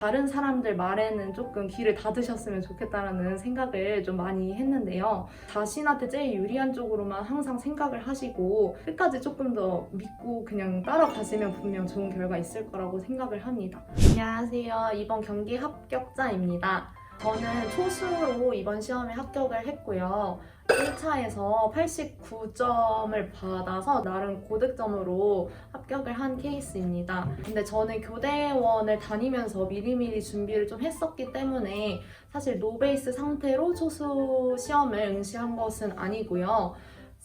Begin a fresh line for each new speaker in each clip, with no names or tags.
다른 사람들 말에는 조금 귀를 닫으셨으면 좋겠다라는 생각을 좀 많이 했는데요. 자신한테 제일 유리한 쪽으로만 항상 생각을 하시고 끝까지 조금 더 믿고 그냥 따라가시면 분명 좋은 결과 있을 거라고 생각을 합니다. 안녕하세요. 이번 경기 합격자입니다. 저는 초수로 이번 시험에 합격을 했고요. 1차에서 89점을 받아서 나름 고득점으로 합격을 한 케이스입니다. 근데 저는 교대원을 다니면서 미리미리 준비를 좀 했었기 때문에 사실 노베이스 상태로 초수 시험을 응시한 것은 아니고요.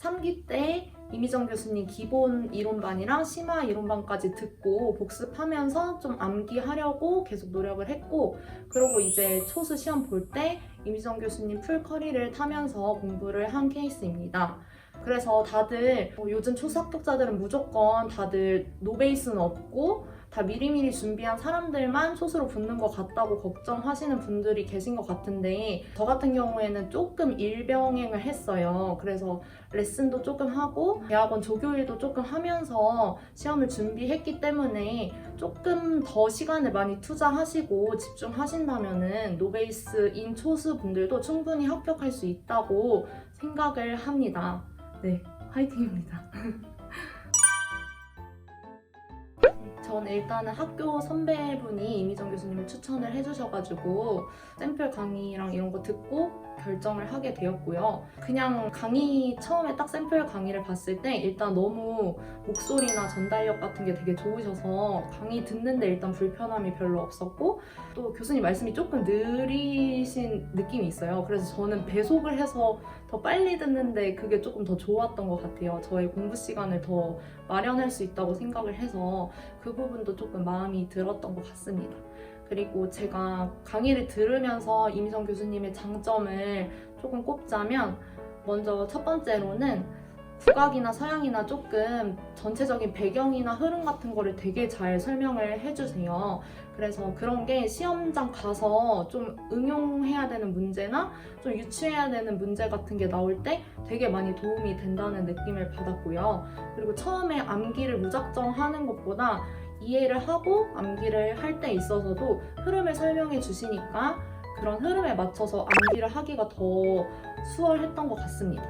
3기 때 이미정 교수님 기본 이론반이랑 심화 이론반까지 듣고 복습하면서 좀 암기하려고 계속 노력을 했고, 그리고 이제 초수 시험 볼 때 이미정 교수님 풀커리를 타면서 공부를 한 케이스입니다. 그래서 다들 요즘 초수 합격자들은 무조건 다들 노베이스는 없고 다 미리미리 준비한 사람들만 초수로 붙는 것 같다고 걱정하시는 분들이 계신 것 같은데, 저 같은 경우에는 조금 일병행을 했어요. 그래서 레슨도 조금 하고 대학원 조교일도 조금 하면서 시험을 준비했기 때문에 조금 더 시간을 많이 투자하시고 집중하신다면은 노베이스인 초수 분들도 충분히 합격할 수 있다고 생각을 합니다. 네, 화이팅입니다. 저는 일단은 학교 선배분이 이미정 교수님을 추천을 해주셔가지고 샘플 강의랑 이런 거 듣고 결정을 하게 되었고요. 그냥 강의 처음에 딱 샘플 강의를 봤을 때 일단 너무 목소리나 전달력 같은 게 되게 좋으셔서 강의 듣는데 일단 불편함이 별로 없었고, 또 교수님 말씀이 조금 느리신 느낌이 있어요. 그래서 저는 배속을 해서 더 빨리 듣는데 그게 조금 더 좋았던 것 같아요. 저의 공부 시간을 더 마련할 수 있다고 생각을 해서 그 부분도 조금 마음이 들었던 것 같습니다. 그리고 제가 강의를 들으면서 이미정 교수님의 장점을 조금 꼽자면, 먼저 첫 번째로는 국악이나 서양이나 조금 전체적인 배경이나 흐름 같은 거를 되게 잘 설명을 해주세요. 그래서 그런 게 시험장 가서 좀 응용해야 되는 문제나 좀 유추해야 되는 문제 같은 게 나올 때 되게 많이 도움이 된다는 느낌을 받았고요. 그리고 처음에 암기를 무작정 하는 것보다 이해를 하고 암기를 할 때 있어서도 흐름을 설명해 주시니까 그런 흐름에 맞춰서 암기를 하기가 더 수월했던 것 같습니다.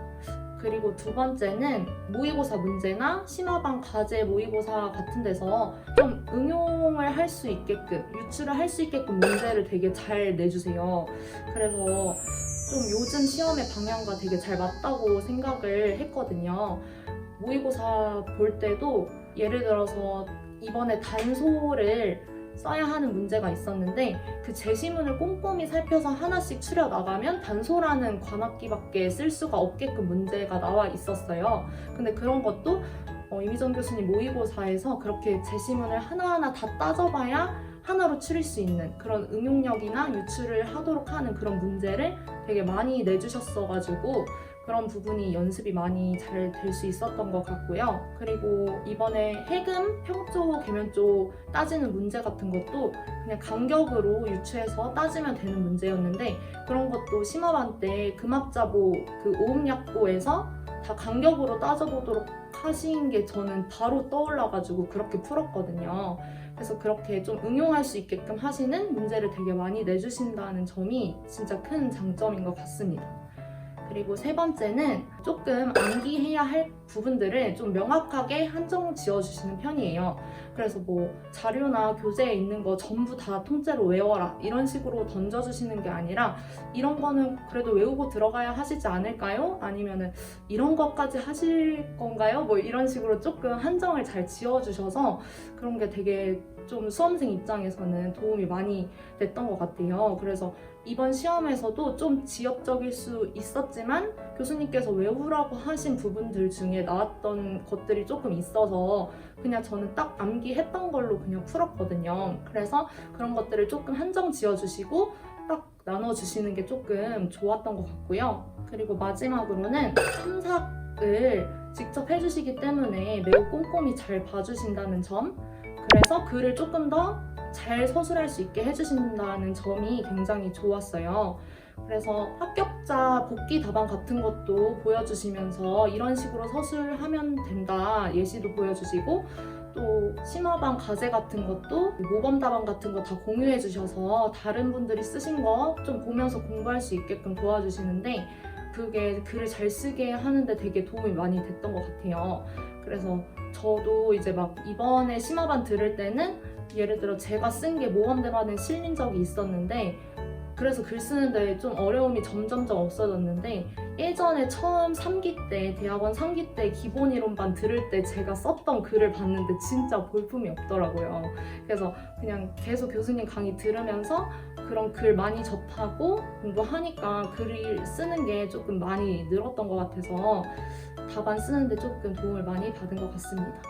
그리고 두 번째는 모의고사 문제나 심화반 과제 모의고사 같은 데서 좀 응용을 할 수 있게끔, 유추를 할 수 있게끔 문제를 되게 잘 내주세요. 그래서 좀 요즘 시험의 방향과 되게 잘 맞다고 생각을 했거든요. 모의고사 볼 때도 예를 들어서 이번에 단소를 써야 하는 문제가 있었는데 그 제시문을 꼼꼼히 살펴서 하나씩 추려 나가면 단소라는 관악기밖에 쓸 수가 없게끔 문제가 나와 있었어요. 근데 그런 것도 이미정 교수님 모의고사에서 그렇게 제시문을 하나하나 다 따져봐야 하나로 추릴 수 있는 그런 응용력이나 유추를 하도록 하는 그런 문제를 되게 많이 내주셨어가지고 그런 부분이 연습이 많이 잘 될 수 있었던 것 같고요. 그리고 이번에 해금, 평조, 계면조 따지는 문제 같은 것도 그냥 간격으로 유추해서 따지면 되는 문제였는데, 그런 것도 심화반 때 금합자보 그 오음약보에서 다 간격으로 따져보도록 하신 게 저는 바로 떠올라가지고 그렇게 풀었거든요. 그래서 그렇게 좀 응용할 수 있게끔 하시는 문제를 되게 많이 내주신다는 점이 진짜 큰 장점인 것 같습니다. 그리고 세 번째는 조금 암기해야 할 부분들을 좀 명확하게 한정 지어주시는 편이에요. 그래서 뭐 자료나 교재에 있는 거 전부 다 통째로 외워라 이런 식으로 던져주시는 게 아니라, 이런 거는 그래도 외우고 들어가야 하시지 않을까요? 아니면은 이런 것까지 하실 건가요? 뭐 이런 식으로 조금 한정을 잘 지어주셔서 그런 게 되게 좀 수험생 입장에서는 도움이 많이 됐던 것 같아요. 그래서 이번 시험에서도 좀 지엽적일 수 있었지만 교수님께서 외우라고 하신 부분들 중에 나왔던 것들이 조금 있어서 그냥 저는 딱 암기했던 걸로 그냥 풀었거든요. 그래서 그런 것들을 조금 한정 지어주시고 딱 나눠주시는 게 조금 좋았던 것 같고요. 그리고 마지막으로는 첨삭을 직접 해주시기 때문에 매우 꼼꼼히 잘 봐주신다는 점, 그래서 글을 조금 더 잘 서술할 수 있게 해주신다는 점이 굉장히 좋았어요. 그래서 합격자 복귀 답안 같은 것도 보여주시면서 이런 식으로 서술하면 된다 예시도 보여주시고, 또 심화반 과제 같은 것도 모범 답안 같은 거 다 공유해 주셔서 다른 분들이 쓰신 거 좀 보면서 공부할 수 있게끔 도와주시는데 그게 글을 잘 쓰게 하는데 되게 도움이 많이 됐던 것 같아요. 그래서 저도 이제 막 이번에 심화반 들을 때는 예를 들어 제가 쓴 게 모범 답안에 실린 적이 있었는데 그래서 글 쓰는데 좀 어려움이 점점점 없어졌는데 예전에 처음 3기 때 대학원 3기 때 기본 이론반 들을 때 제가 썼던 글을 봤는데 진짜 볼품이 없더라고요. 그래서 그냥 계속 교수님 강의 들으면서 그런 글 많이 접하고 공부하니까 글을 쓰는 게 조금 많이 늘었던 것 같아서 답안 쓰는데 조금 도움을 많이 받은 것 같습니다.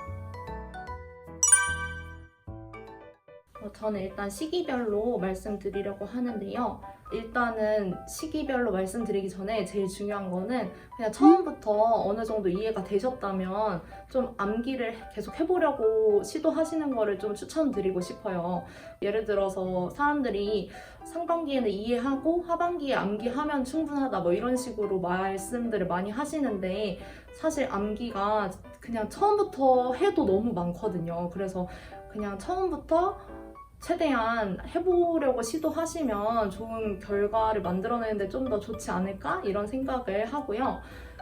저는 일단 시기별로 말씀드리려고 하는데요. 일단은 시기별로 말씀드리기 전에 제일 중요한 거는 그냥 처음부터 어느 정도 이해가 되셨다면 좀 암기를 계속 해보려고 시도하시는 거를 좀 추천드리고 싶어요. 예를 들어서 사람들이 상반기에는 이해하고 하반기에 암기하면 충분하다 뭐 이런 식으로 말씀들을 많이 하시는데 사실 암기가 그냥 처음부터 해도 너무 많거든요. 그래서 그냥 처음부터 최대한 해보려고 시도하시면 좋은 결과를 만들어내는데 좀 더 좋지 않을까? 이런 생각을 하고요.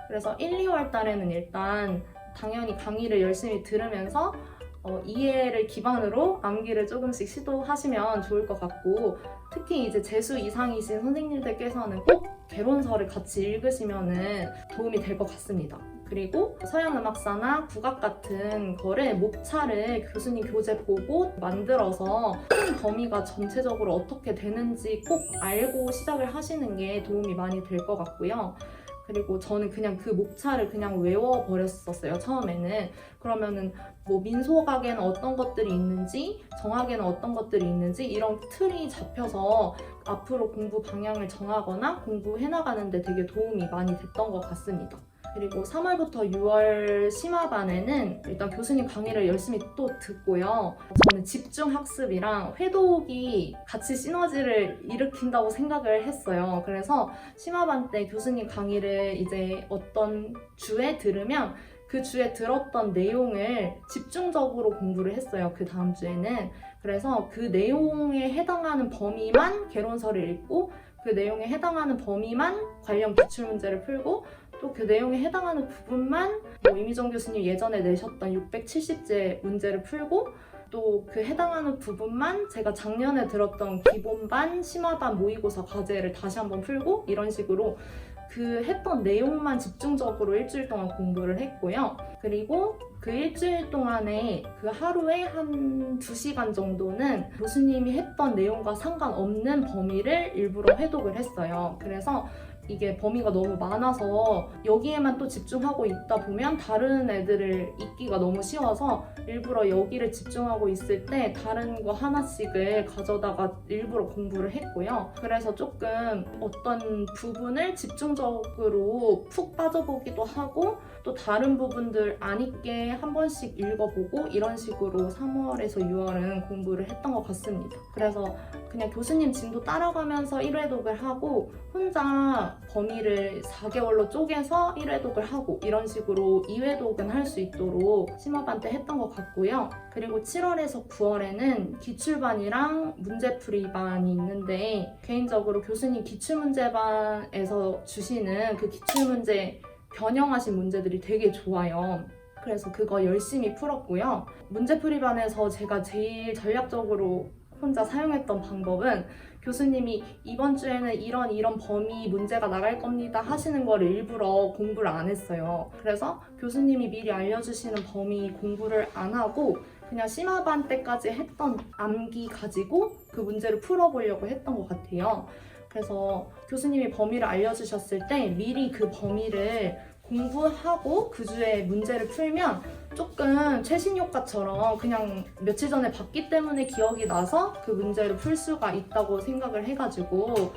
그래서 1, 2월 달에는 일단 당연히 강의를 열심히 들으면서 이해를 기반으로 암기를 조금씩 시도하시면 좋을 것 같고 특히 이제 재수 이상이신 선생님들께서는 꼭 개론서를 같이 읽으시면 도움이 될 것 같습니다. 그리고 서양음악사나 국악 같은 거를 목차를 교수님 교재 보고 만들어서 큰 범위가 전체적으로 어떻게 되는지 꼭 알고 시작을 하시는 게 도움이 많이 될 것 같고요. 그리고 저는 그냥 그 목차를 그냥 외워버렸었어요, 처음에는. 그러면은 뭐 민소각에는 어떤 것들이 있는지, 정악에는 어떤 것들이 있는지 이런 틀이 잡혀서 앞으로 공부 방향을 정하거나 공부해나가는데 되게 도움이 많이 됐던 것 같습니다. 그리고 3월부터 6월 심화반에는 일단 교수님 강의를 열심히 또 듣고요. 저는 집중학습이랑 회독이 같이 시너지를 일으킨다고 생각을 했어요. 그래서 심화반 때 교수님 강의를 이제 어떤 주에 들으면 그 주에 들었던 내용을 집중적으로 공부를 했어요. 그 다음 주에는. 그래서 그 내용에 해당하는 범위만 개론서를 읽고 그 내용에 해당하는 범위만 관련 기출문제를 풀고 또 그 내용에 해당하는 부분만 이미정 교수님 예전에 내셨던 670제 문제를 풀고 또 그 해당하는 부분만 제가 작년에 들었던 기본반, 심화반 모의고사 과제를 다시 한번 풀고 이런 식으로 그 했던 내용만 집중적으로 일주일 동안 공부를 했고요. 그리고 그 일주일 동안에 그 하루에 한 2시간 정도는 교수님이 했던 내용과 상관없는 범위를 일부러 회독을 했어요. 그래서 이게 범위가 너무 많아서 여기에만 또 집중하고 있다 보면 다른 애들을 읽기가 너무 쉬워서 일부러 여기를 집중하고 있을 때 다른 거 하나씩을 가져다가 일부러 공부를 했고요. 그래서 조금 어떤 부분을 집중적으로 푹 빠져보기도 하고 또 다른 부분들 안 읽게 한 번씩 읽어보고 이런 식으로 3월에서 6월은 공부를 했던 것 같습니다. 그래서 그냥 교수님 진도 따라가면서 1회독을 하고 혼자 범위를 4개월로 쪼개서 1회독을 하고 이런 식으로 2회독은 할 수 있도록 심화반 때 했던 것 같고요. 그리고 7월에서 9월에는 기출반이랑 문제풀이반이 있는데 개인적으로 교수님 기출문제반에서 주시는 그 기출문제 변형하신 문제들이 되게 좋아요. 그래서 그거 열심히 풀었고요. 문제풀이반에서 제가 제일 전략적으로 혼자 사용했던 방법은 교수님이 이번 주에는 이런 범위 문제가 나갈 겁니다 하시는 거를 일부러 공부를 안 했어요. 그래서 교수님이 미리 알려주시는 범위 공부를 안 하고 그냥 심화반 때까지 했던 암기 가지고 그 문제를 풀어보려고 했던 것 같아요. 그래서 교수님이 범위를 알려주셨을 때 미리 그 범위를 공부하고 그 주에 문제를 풀면 조금 최신 효과처럼 그냥 며칠 전에 봤기 때문에 기억이 나서 그 문제를 풀 수가 있다고 생각을 해가지고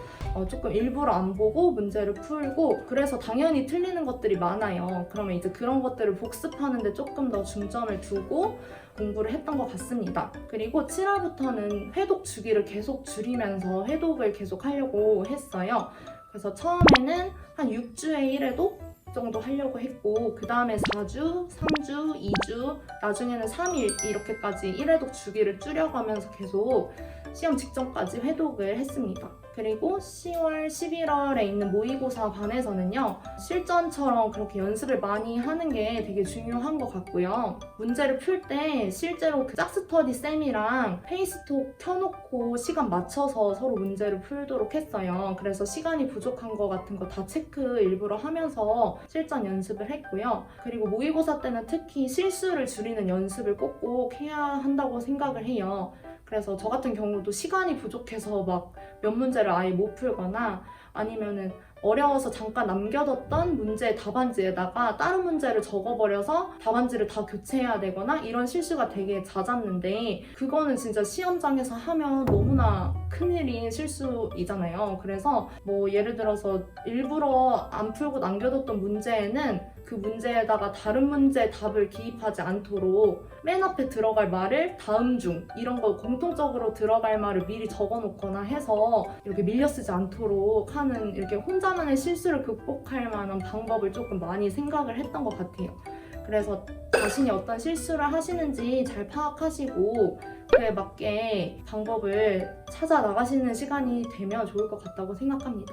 조금 일부러 안 보고 문제를 풀고 그래서 당연히 틀리는 것들이 많아요. 그러면 이제 그런 것들을 복습하는데 조금 더 중점을 두고 공부를 했던 것 같습니다. 그리고 7월부터는 회독 주기를 계속 줄이면서 회독을 계속 하려고 했어요. 그래서 처음에는 한 6주에 1회독 정도 하려고 했고 그 다음에 4주, 3주, 2주, 나중에는 3일 이렇게까지 1회독 주기를 줄여가면서 계속 시험 직전까지 회독을 했습니다. 그리고 10월, 11월에 있는 모의고사 반에서는요, 실전처럼 그렇게 연습을 많이 하는 게 되게 중요한 것 같고요. 문제를 풀 때 실제로 그 짝스터디 쌤이랑 페이스톡 켜놓고 시간 맞춰서 서로 문제를 풀도록 했어요. 그래서 시간이 부족한 거 같은 거 다 체크 일부러 하면서 실전 연습을 했고요. 그리고 모의고사 때는 특히 실수를 줄이는 연습을 꼭꼭 해야 한다고 생각을 해요. 그래서 저 같은 경우도 시간이 부족해서 막 몇 문제를 아예 못 풀거나 아니면은 어려워서 잠깐 남겨뒀던 문제 답안지에다가 다른 문제를 적어버려서 답안지를 다 교체해야 되거나 이런 실수가 되게 잦았는데 그거는 진짜 시험장에서 하면 너무나 큰일인 실수이잖아요. 그래서 뭐 예를 들어서 일부러 안 풀고 남겨뒀던 문제에는 그 문제에다가 다른 문제 답을 기입하지 않도록 맨 앞에 들어갈 말을 다음 중 이런 거 공통적으로 들어갈 말을 미리 적어놓거나 해서 이렇게 밀려 쓰지 않도록 하는 이렇게 혼자만의 실수를 극복할 만한 방법을 조금 많이 생각을 했던 것 같아요. 그래서 자신이 어떤 실수를 하시는지 잘 파악하시고 그에 맞게 방법을 찾아 나가시는 시간이 되면 좋을 것 같다고 생각합니다.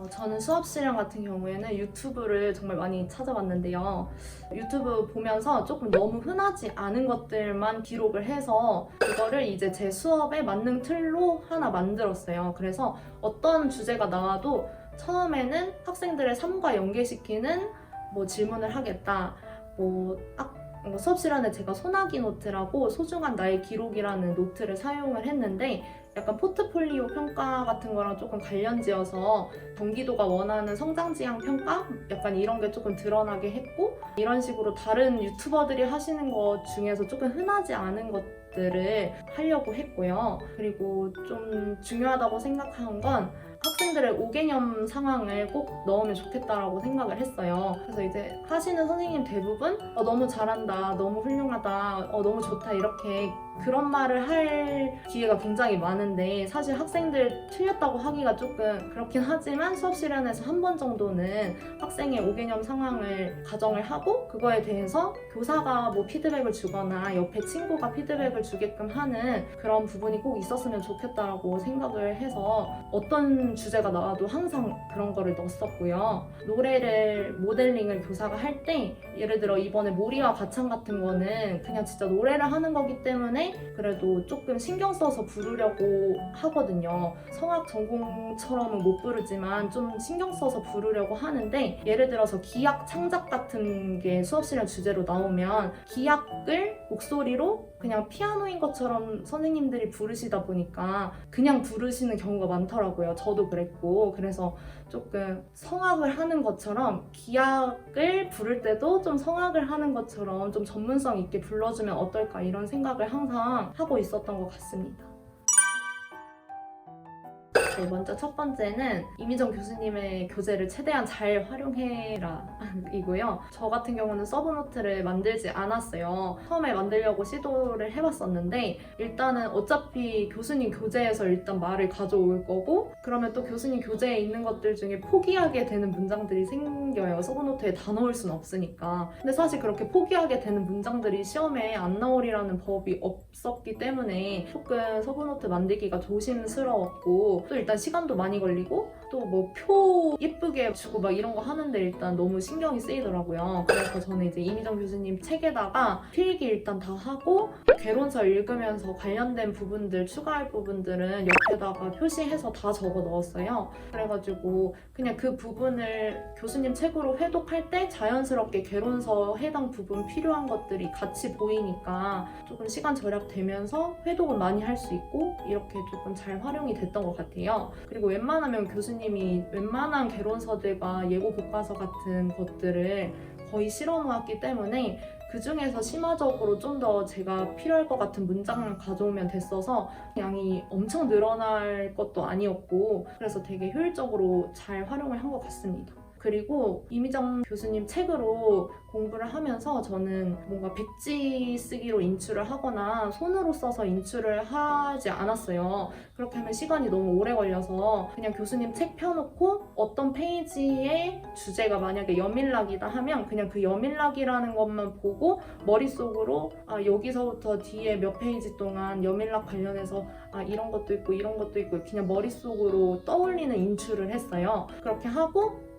저는 수업 시간 같은 경우에는 유튜브를 정말 많이 찾아봤는데요. 유튜브 보면서 조금 너무 흔하지 않은 것들만 기록을 해서 그거를 이제 제 수업에 맞는 틀로 하나 만들었어요. 그래서 어떤 주제가 나와도 처음에는 학생들의 삶과 연계시키는 뭐 질문을 하겠다. 수업 시간에 제가 소나기 노트라고 소중한 나의 기록이라는 노트를 사용을 했는데 약간 포트폴리오 평가 같은 거랑 조금 관련지어서 경기도가 원하는 성장지향 평가? 약간 이런 게 조금 드러나게 했고 이런 식으로 다른 유튜버들이 하시는 것 중에서 조금 흔하지 않은 것들을 하려고 했고요. 그리고 좀 중요하다고 생각한 건 학생들의 5개념 상황을 꼭 넣으면 좋겠다라고 생각을 했어요. 그래서 이제 하시는 선생님 대부분 너무 잘한다, 너무 훌륭하다, 너무 좋다 이렇게 그런 말을 할 기회가 굉장히 많은데 사실 학생들 틀렸다고 하기가 조금 그렇긴 하지만 수업 시간에서 한 번 정도는 학생의 5개념 상황을 가정을 하고 그거에 대해서 교사가 뭐 피드백을 주거나 옆에 친구가 피드백을 주게끔 하는 그런 부분이 꼭 있었으면 좋겠다라고 생각을 해서 어떤 주제가 나와도 항상 그런 거를 넣었었고요. 노래를 모델링을 교사가 할 때 예를 들어 이번에 모리와 가창 같은 거는 그냥 진짜 노래를 하는 거기 때문에 그래도 조금 신경 써서 부르려고 하거든요. 성악 전공처럼은 못 부르지만 좀 신경 써서 부르려고 하는데 예를 들어서 기악 창작 같은 게 수업 시간 주제로 나오면 기악을 목소리로 그냥 피아노인 것처럼 선생님들이 부르시다 보니까 그냥 부르시는 경우가 많더라고요. 저도 그랬고 그래서 조금 성악을 하는 것처럼 기악을 부를 때도 좀 성악을 하는 것처럼 좀 전문성 있게 불러주면 어떨까 이런 생각을 항상 하고 있었던 것 같습니다. 네, 먼저 첫 번째는 이미정 교수님의 교재를 최대한 잘 활용해라 이고요. 저 같은 경우는 서브노트를 만들지 않았어요. 처음에 만들려고 시도를 해봤었는데 일단은 어차피 교수님 교재에서 일단 말을 가져올 거고 그러면 또 교수님 교재에 있는 것들 중에 포기하게 되는 문장들이 생겨요. 서브노트에 다 넣을 수는 없으니까. 근데 사실 그렇게 포기하게 되는 문장들이 시험에 안 나오리라는 법이 없었기 때문에 조금 서브노트 만들기가 조심스러웠고 또 일단 시간도 많이 걸리고 또 뭐 표 예쁘게 주고 막 이런 거 하는데 일단 너무 신경이 쓰이더라고요. 그래서 저는 이제 이미정 교수님 책에다가 필기 일단 다 하고 개론서 읽으면서 관련된 부분들 추가할 부분들은 옆에다가 표시해서 다 적어 넣었어요. 그래가지고 그냥 그 부분을 교수님 책으로 회독할 때 자연스럽게 개론서 해당 부분 필요한 것들이 같이 보이니까 조금 시간 절약되면서 회독은 많이 할 수 있고 이렇게 조금 잘 활용이 됐던 것 같아요. 그리고 웬만하면 교수님이 웬만한 개론서들과 예고 교과서 같은 것들을 거의 실어 놓았기 때문에 그 중에서 심화적으로 좀 더 제가 필요할 것 같은 문장을 가져오면 됐어서 양이 엄청 늘어날 것도 아니었고 그래서 되게 효율적으로 잘 활용을 한 것 같습니다. 그리고 이미정 교수님 책으로 공부를 하면서 저는 뭔가 백지 쓰기로 인출을 하거나 손으로 써서 인출을 하지 않았어요. 그렇게 하면 시간이 너무 오래 걸려서 그냥 교수님 책 펴놓고 어떤 페이지의 주제가 만약에 여밀락이다 하면 그냥 그 여밀락이라는 것만 보고 머릿속으로 여기서부터 뒤에 몇 페이지 동안 여밀락 관련해서 이런 것도 있고 이런 것도 있고 그냥 머릿속으로 떠올리는 인출을 했어요. 그렇게 하고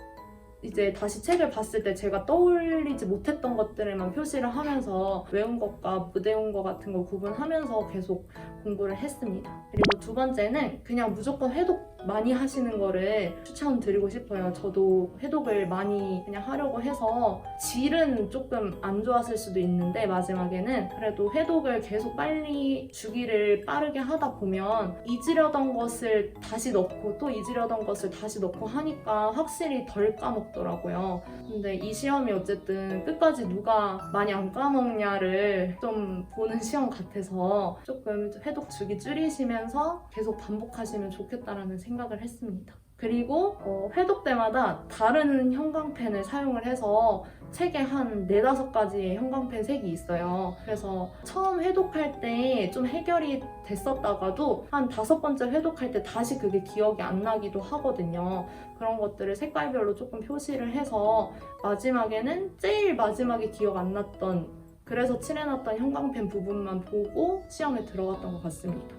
이제 다시 책을 봤을 때 제가 떠올리지 못했던 것들에만 표시를 하면서 외운 것과 못 외운 것 같은 걸 구분하면서 계속 공부를 했습니다. 그리고 두 번째는 그냥 무조건 회독 많이 하시는 거를 추천드리고 싶어요. 저도 회독을 많이 그냥 하려고 해서 질은 조금 안 좋았을 수도 있는데 마지막에는 그래도 회독을 계속 빨리 주기를 빠르게 하다 보면 잊으려던 것을 다시 넣고 또 잊으려던 것을 다시 넣고 하니까 확실히 덜 까먹더라고요. 근데 이 시험이 어쨌든 끝까지 누가 많이 안 까먹냐를 좀 보는 시험 같아서 조금 회독 주기 줄이시면서 계속 반복하시면 좋겠다라는 생각을 했습니다. 그리고 회독 때마다 다른 형광펜을 사용을 해서 책에 한 4-5가지의 형광펜 색이 있어요. 그래서 처음 회독할 때 좀 해결이 됐었다가도 한 5번째 회독할 때 다시 그게 기억이 안 나기도 하거든요. 그런 것들을 색깔별로 조금 표시를 해서 마지막에는 제일 마지막에 기억 안 났던 그래서 칠해놨던 형광펜 부분만 보고 시험에 들어갔던 것 같습니다.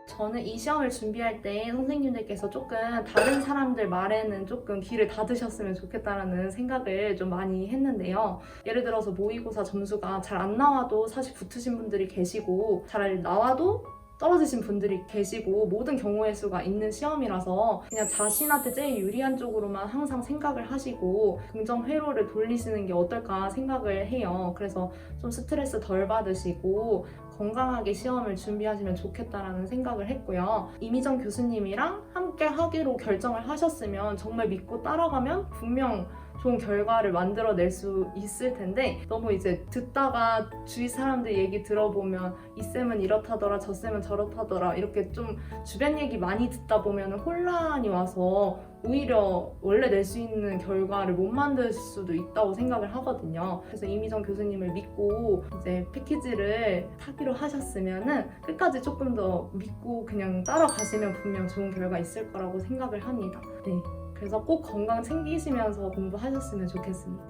저는 이 시험을 준비할 때 선생님들께서 조금 다른 사람들 말에는 조금 귀를 닫으셨으면 좋겠다라는 생각을 좀 많이 했는데요. 예를 들어서 모의고사 점수가 잘 안 나와도 사실 붙으신 분들이 계시고 잘 나와도 떨어지신 분들이 계시고 모든 경우의 수가 있는 시험이라서 그냥 자신한테 제일 유리한 쪽으로만 항상 생각을 하시고 긍정 회로를 돌리시는 게 어떨까 생각을 해요. 그래서 좀 스트레스 덜 받으시고 건강하게 시험을 준비하시면 좋겠다라는 생각을 했고요. 이미정 교수님이랑 함께 하기로 결정을 하셨으면 정말 믿고 따라가면 분명 좋은 결과를 만들어낼 수 있을 텐데 너무 이제 듣다가 주위 사람들 얘기 들어보면 이 쌤은 이렇다더라 저 쌤은 저렇다더라 이렇게 좀 주변 얘기 많이 듣다 보면 혼란이 와서 오히려 원래 낼 수 있는 결과를 못 만들 수도 있다고 생각을 하거든요. 그래서 이미정 교수님을 믿고 이제 패키지를 타기로 하셨으면은 끝까지 조금 더 믿고 그냥 따라가시면 분명 좋은 결과 있을 거라고 생각을 합니다. 네. 그래서 꼭 건강 챙기시면서 공부하셨으면 좋겠습니다.